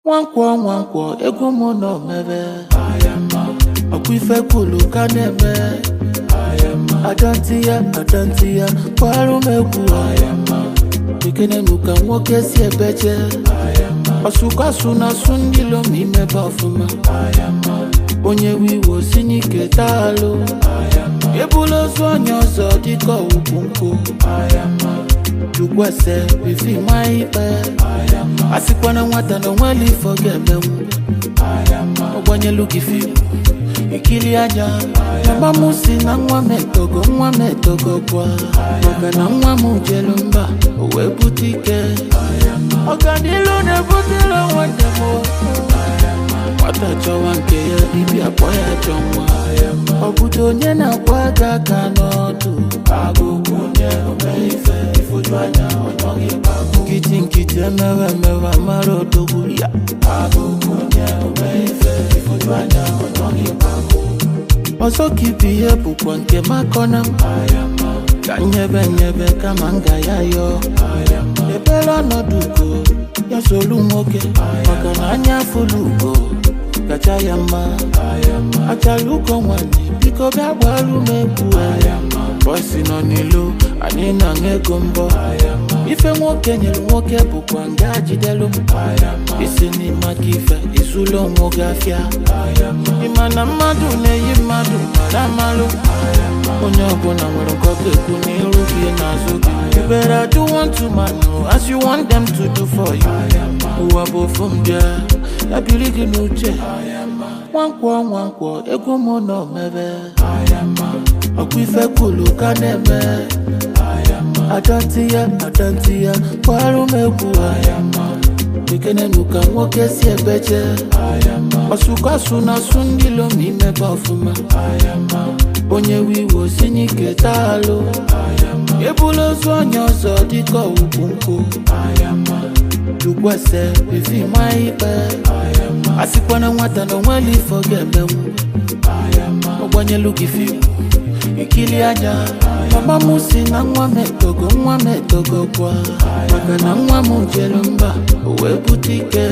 Nwankwo ego mo no mebe Okwife kulu kaneme Adantia Kwaru meku Ikene nuka nwoke si ebeje Osuka suna sundilo mime bafuma Onye wiwo sinike talo Ebulo zonyo zo diko upunko Jukwese bifi maipe Asikwana nwata no nweli forgemewu Ogwanye luki fiu Ikili aja Namba musi na nwa metogo kwa Oga na nwa mujelumba Uwe butike Oga nilu ne butilo wandemo Wata chowa nke ya ibi apoya chomwa Obudo nye na kwaga kanotu Agukunye umeife Ifujwanya onyogi bagu Nkiti mewa maro dogu ya Agukunye umeife Ifujwanya onyogi bagu Oso kipi ye bukwa nke makona Kanyebe kama nga yayo Ebela no duko Ya solu mwoke Maka na anya fuluko Kachayama Achaluko mwani Biko biagwalu mebu Bosi no nilo Anina ngegombo Ife mwoke nyelu mwoke bukwa nga jidelu Isi ni makife Isulo mwogafia Imana madu ne yimadu Maramalu Onyobo na mwero koke kuni Ruki na zuki You better do unto manu As you want them to do for you Uwabo from there Yabiligi nuche Nwankwo ego mo no mebe Okwife kulu kaneme Adantia Kwaru meku Ikene nuka nwoke si ebeje Osuka suna sundilo mime bafuma Onye wiwo sinike talo Ebulo zonyo zo diko upunko Jukwese bifi maipe Asikwana nwata no nweli forgemewu Ogwanye luki fiu Ikili aja Mama musi na nwa metogo kwa Maka na nwa mujelumba Uwe butike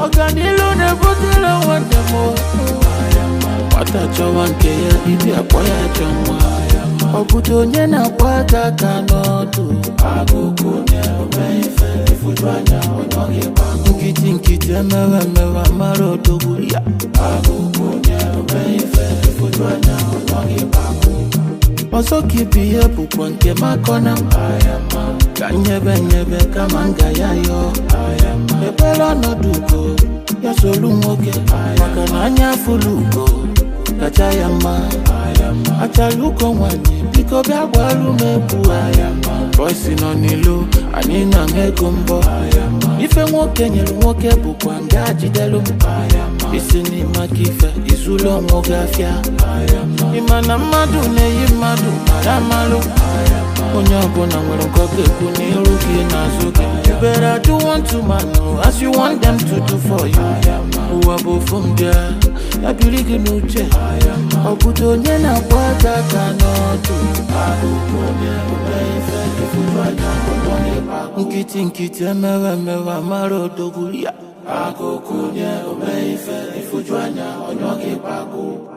Oga nilu ne butilo wandemo Wata chowa nke ya ibi apoya chomwa Obudo nye na kwaga kanotu Agukunye umeife Ifujwanya onyogi bagu Nkiti mewa maro dogu ya Agukunye umeife Ifujwanya onyogi bagu Oso kipi ye bukwa nke makona Kanyebe kama nga yayo Ebela no duko Ya solu mwoke Maka na anya fuluko Kachayama Achaluko mwani Biko biagwalu mebu Bosi no nilo Anina ngegombo Ife mwoke nyelu mwoke bukwa nga jidelu Isi ni makife Isulo mwogafia Imana madu ne yimadu Maramalu Onyobo na mwero koke kuni Ruki na zuki You better do unto manu As you want them to do for you Uwabo from there Yabiligi nuche Obudo nye na kwaga kanotu Agukunye umeife Ifujwanya onyogi bagu Nkiti mewa maro dogu ya Agukunye umeife Ifujwanya onyogi bagu